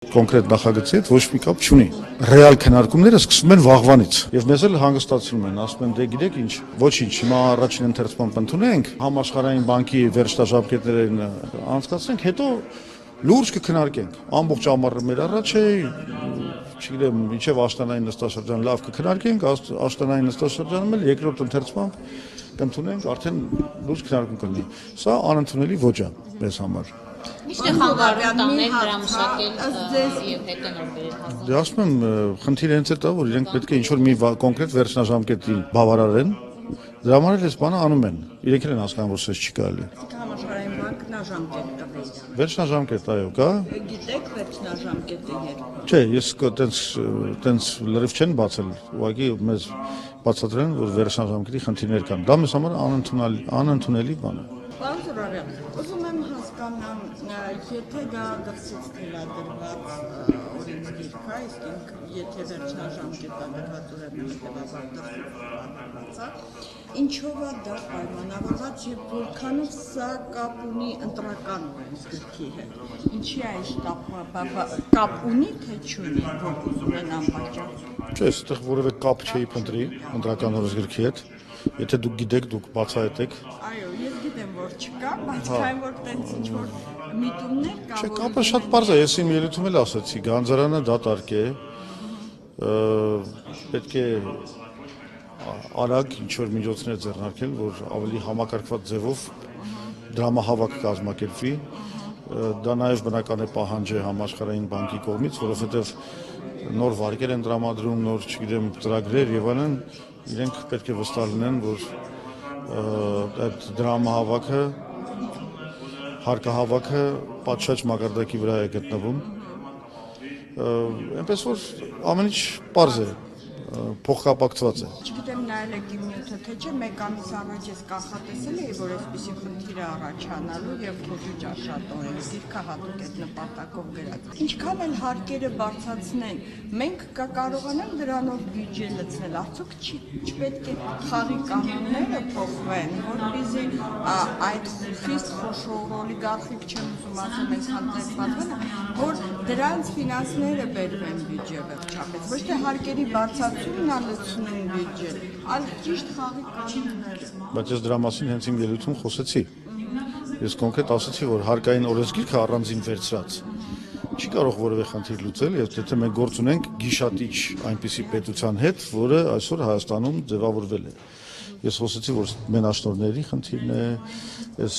Կոնկրետ նախագծի հետ ոչ մի կապ չունի։ Ռեալ քննարկումները սկսվում են վաղվանից։ Եվ մեզ էլ հանգստացնում են, ասում են, դե գիտեք ինչ, ոչինչ, հիմա առաջին ընթերցման ընդունենք, համաշխարհային բանկի վերջնաժամկետներին անցկացնենք, հետո լուրջ կքննարկենք։ Ամբողջ ամառը մեր առաջ է, չգիտեմ, մինչև աշտանային նստաշրջան լավ կքննարկենք, աշտանային նստաշրջանում էլ երկրորդ ընթերցմամբ կընդունենք, արդեն լուրջ քննարկում կլինի։ Սա անընդունելի ոճ է մեզ համար։ Ինչ է խանգարում տանել դրա մշակել եւ հետանորվել հասնել։ Դե ասում եմ, խնդիրը հենց այդ է, որ իրենք պետք է ինչ-որ մի կոնկրետ վերջնաժամկետի բավարարեն, դրա համար էլ այս բանը անում են։ Իրենք էլ են հասկանում, որ սես չի կարելի։ Համաշխարհային բանկն աժամկետ տվել։ Վերջնաժամկետ, այո, կա։ Գիտեք վերջնաժամկետը երբ։ Չէ, ես տենց լրիվ չեն բացել, ուղղակի մեզ բացատրել են, որ վերջնաժամկետի խնդիրներ կան։ Դա մեզ համար անընդունելի բան է։ Պարոն Զուրաբյան, ուզում եմ հասկանամ, եթե դա դրսից թելադրված օրենսգիր կա, իսկ եթե վերջնաժամկետադրված ուրեմն հետևաբար դրսից է, ինչով է դա պայմանավորված եւ որքանով սա կապ ունի ընտրական օրենսգրքի հետ։ Ինչի է այս կապ ունի, թե չունի, որ ուզում են անպատճառ։ Չէ, այստեղ որևէ կապ չէի փնտրի ընտրական օրենսգրքի հետ։ Եթե դուք գիտեք, դուք բացահայտեք։ Այո, ես գիտեմ, որ չկա, բայց քանի որ տենց ինչ-որ միտումներ կա, Չէ, կապը շատ պարզ է, ես իմ ելույթում էլ ասացի, գանձարանը դատարկ է, պետք է արագ ինչ-որ միջոցներ ձեռնարկել, որ ավելի համակարգված ձևով դրամահավաք կազմակերպվի, դա նաև բնական է պահանջ է համաշխարհային բանկի կողմից, որովհետև նոր վարկեր են տրամադրում, նոր, չգիտեմ, ծրագրեր եւ այլն, իրենք պետք է վստահ լինեն, որ այդ դրամահավաքը, հարկահավաքը պատշաճ մակարդակի վրա է գտնվում, այնպես որ ամեն ինչ պարզ է, փոխկապակցված է։ Չգիտեմ նայել եք իմ նյութը, թե չէ, մեկ ամիս առաջ ես կանխատեսել էի, որ այսպիսի խնդիր է առաջանալու եւ քոջուճ շատ օրենսգիրքը հատուկ այդ նպատակով գրած։ Ինչքան էլ հարկերը բարձրացնեն, մենք կարողանանք դրանով բյուջե լցնել, արդյոք չպետք է խաղի կանոնները փոխվեն, որպեսզի այդ խիստ խոշոր օլիգարխիկ չեմ ուզում ասել, մենք հանդերձ որ դրանց ֆինանսները բերվեն բյուջե վերջապես, ոչ թե հարկերի բարձրացումն ալցնում բյուջե, այլ ճիշտ խաղի կանոններ։ Բայց ես դրա մասին հենց իմ ելույթում խոսեցի։ Ես կոնկրետ ասացի, որ հարկային օրենսգիրքը առանձին վերցրած չի կարող որևէ խնդիր լուծել, եւ եթե մենք գործ ունենք գիշատիչ այնպիսի պետության հետ, որը այսօր Հայաստանում ձևավորվել է։ Ես խոսեցի, որ մենաշնորհների խնդիրն է, այս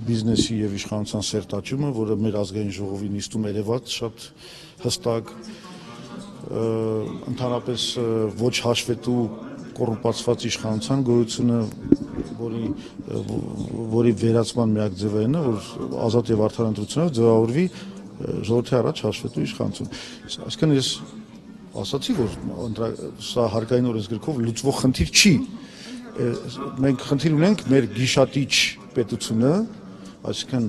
բիզնեսի եւ իշխանության սերտաճումը, որը մեր ազգային ժողովի նիստում երևաց շատ հստակ, ընդհանրապես ոչ հաշվետու կոռումպացված իշխանության գոյությունը, որի վերացման միակ ձևն է, որ ազատ եւ արդար ընտրությունով ձևավորվի ժողովրդի առաջ հաշվետու իշխանություն։ Այսինքն ես ասացի, որ սա հարկային օրենսգրքով լուծվող խնդիր չի։ Մենք խնդիր ունենք մեր գիշատիչ պետությունը, այսինքն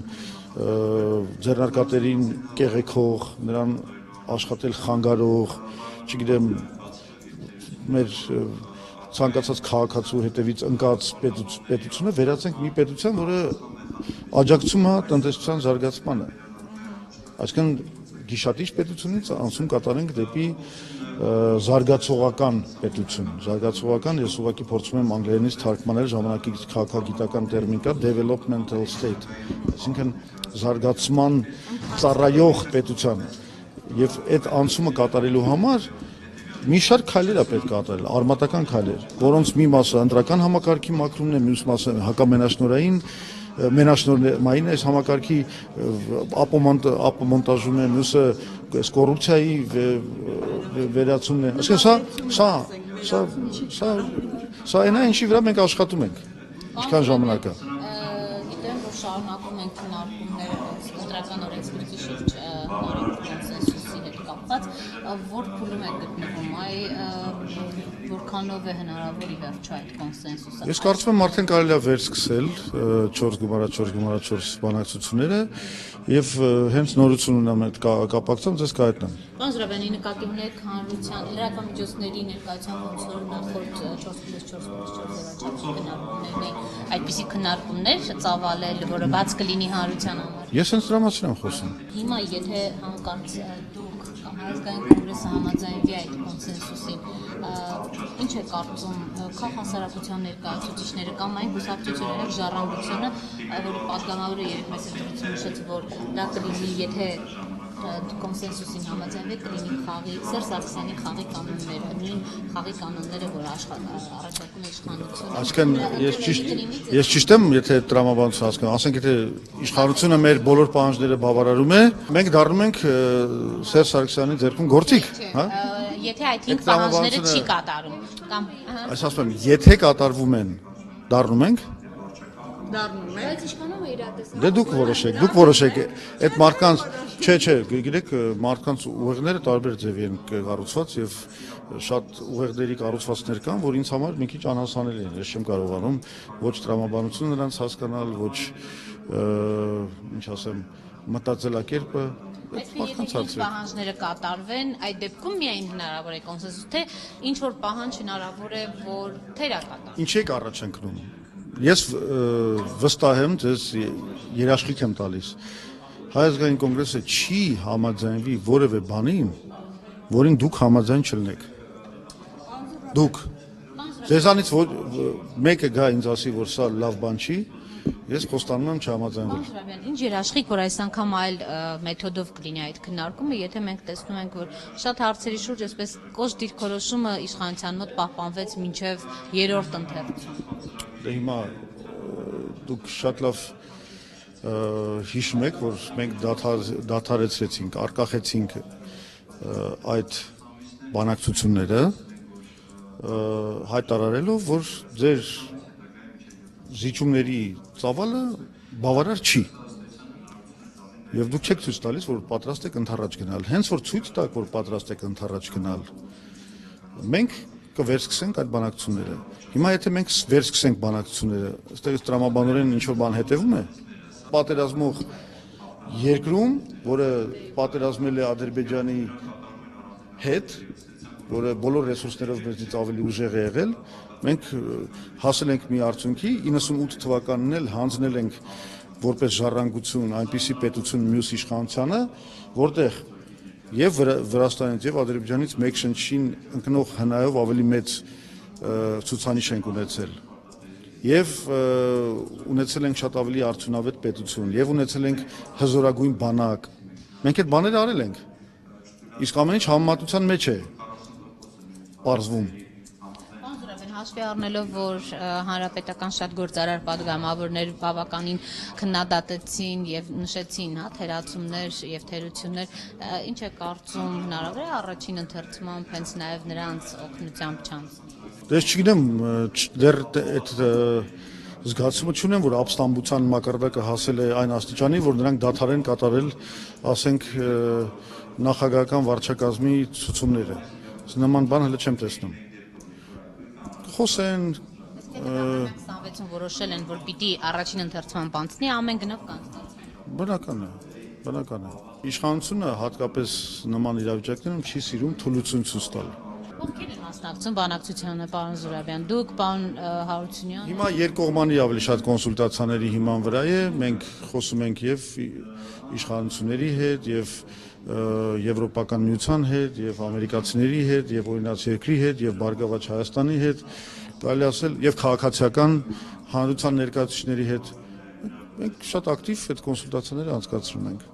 ձեռնարկատերին կեղեքող, նրան աշխատել խանգարող, չգիտեմ, մեր ցանկացած քաղաքացու հետևից ընկած պետությունը վերածենք մի պետության, որը աջակցում է տնտեսության զարգացմանը։ Այսինքն գիշատիչ պետությունից անցում կատարենք դեպի զարգացողական պետություն։ Զարգացողական ես ուղղակի փորձում եմ անգլերենից թարգմանել, ժամանակի քաղաքագիտական տերմին կա developmental state, այսինքն զարգացման ծառայող պետության։ Եւ այդ անցումը կատարելու համար մի շարք քայլեր է պետք կատարել, արմատական քայլեր, որոնց մի մասը ընտրական համակարգի մաքրումն է, մյուս մասը հակամենաշնորհային մենաշնորհային այս համակարգի ապոմոնտաժում է, մյուսը այս կոռուպցիայի վերացումն է։ Այսինքն սա այն է, ինչի վրա մենք աշխատում ենք։ Ինչքան ժամանակ է։ Գիտեմ, որ շարունակում ենք քննարկումները ընտրական օրենսգրքի շուրջ նորին կոնսենսուսի հետ կապված, որ փուլում է գտնվում, որքանով է հնարավոր ի վերջո այդ կոնսենսուսը։ Ես կարծում եմ արդեն կարելի է վերսկսել 4x4x4 բանակցությունները եւ հենց նորություն ունեմ այդ կապակցությամբ ձեզ կհայտնեմ։ Պարոն Զուրաբյանի նկատի ունեք հանրության լրատվական միջոցների ներկայությամբ ոնց որ նախորդ 4+4+4 ձևաչափի քննարկումներն այդպիսի քննարկումներ ծավալել, որը բաց կլինի հանրության համար։ Ես հենց դրա մասին եմ խոսում։ Հիմա եթե հանկարծ դուք կամ Հայաստանի կոնգրեսը համաձայնվի այդ կոնսենսուսին, ինչ է կարծում քաղաքասարակության ներկայացուցիչները կամ այն կուսակցությունների ժառանգությունը, որի падգամավորը երեք մեծ ընտրություն նշեց, որ դա կլինի, եթե կոնսենսուսին համաձայնվի, կլինի խաղի Սերժ Սարգսյանի խաղի կանոնները, նույն խաղի կանոնները, որ առաջարկում է իշխանությունը։ Այսինքն ես ճիշտ եմ, եթե տրամաբանություն հասկանում, ասենք եթե իշխանությունը մեր բոլոր պահանջները բավարարում է, մենք դառնում ենք Սերժ Սարգսյանի ձեռքում գործիք, հա? Եթե այդ 5 պահանջները չի կատարում, կամ Այս ասում եմ, եթե կատարվում են, դառնում ենք Դառնում է։ բայց իշխանումը իրատեսում Դե դուք որոշեք, այդ մարդկանց, չէ, գիտեք, մարդկանց ուղեղները տարբեր ձևի են կառուցված եւ շատ ուղեղների կառուցվածքներ կան, որ ինձ համար մի քիչ անհասանելի են, ես չեմ կարողանում ոչ տրամաբանություն նրանց հասկանալ, ոչ ինչ ասեմ, մտածելակերպը, Եթե պահանջները կատարվեն, այդ դեպքում միայն հնարավոր է կոնսենսուս, թե ինչ որ պահանջ հնարավոր է, որ թերակատար։ Ինչ եք առաջընկնում։ Ես վստահ եմ, ձեզ երաշխիք եմ տալիս։ Հայ ազգային կոնգրեսը չի համաձայնվի որևէ բանին, որին դուք համաձայն չլինեք։ Դուք ձեզանից մեկը գա ինձ ասի, որ սա լավ բան չի, ես խոստանում եմ չհամաձայնվել։ Ինչ երաշխիք, որ այս անգամ այլ մեթոդով կլինի այդ քննարկումը, եթե մենք տեսնում ենք, որ շատ հարցերի շուրջ այսպես կոշտ դիրքորոշումը իշխանության մոտ պահպանվեց մինչև 3-րդ ընթերցում։ Դե հիմա դուք շատ լավ հիշում եք, որ մենք դադարեցրեցինք, արկախեցինք այդ բանակցությունները, հայտարարելով, որ ձեր զիջումների ծավալը բավարար չի։ Եվ դուք չեք ցույց տալիս, որ պատրաստ եք ընդառաջ գնալ։ Հենց որ ցույց տաք, որ պատրաստ եք ընդառաջ գնալ, մենք կվերսկսենք այդ բանակցությունները։ Հիմա եթե մենք վերսկսենք բանակցությունները, այստեղից տրամաբանորեն ինչ որ բան հետևում է, պատերազմող երկրում, որը պատերազմել է Ադրբեջանի հետ, որը բոլոր ռեսուրսներով մեզնից ավելի ուժեղ է եղել, մենք հասել ենք մի արդյունքի, 98 թվականին էլ հանձնել ենք որպես ժառանգություն այնպիսի պետություն մյուս իշխանությանը, որտեղ եւ Վրաստանից եւ Ադրբեջանից մեկ շնչին ընկնող հնայով ավելի մեծ ցուցանիշ ենք ունեցել եւ ունեցել ենք շատ ավելի արդյունավետ պետություն եւ ունեցել ենք հզորագույն բանակ։ Մենք այդ բաները արել ենք։ Իսկ ամեն ինչ համեմատության մեջ է պարզվում։ Հաշվի առնելով, որ հանրապետական շատ գործարար պատգամավորներ բավականին քննադատեցին եւ նշեցին, հա, թերացումներ եւ թերություններ, ինչ է կարծում հնարավոր է առաջին ընթերցումամբ հենց նաեւ նրանց օգնությամբ չանցնել։ Դե չգիտեմ, դեռ այդ զգացումը չունեմ, որ ապստամբության մակարդակը հասել է այն աստիճանի, որ նրանք դադարեն կատարել, ասենք, նախագահական վարչակազմի ցուցումները։ Նման բան հələ չեմ տեսնում։ Խոսեն 26-ում որոշել են, որ պիտի առաջին ընթերցման անցնի, ամեն գնով կանցնի։ Բնական է։ Իշխանությունը հատկապես նման իրավիճակներում չի սիրում թուլություն ցույց տալ։ Ովքեր են մասնակցում բանակցությանը, պարոն Զուրաբյան, դուք, պարոն Հարությունյան։ Հիմա երկկողմանի ավելի շատ կոնսուլտացիաների հիման վրա է, մենք խոսում ենք եւ իշխանությունների հետ, եւ Եվրոպական միության հետ, եւ ամերիկացիների հետ, եւ օրինաց երկրի հետ, եւ Բարգավաճ Հայաստանի հետ, կարելի ասել, եւ քաղաքացիական հանրության ներկայացուցիչների հետ։ Մենք շատ ակտիվ այդ կոնսուլտացիաները անցկացնում ենք։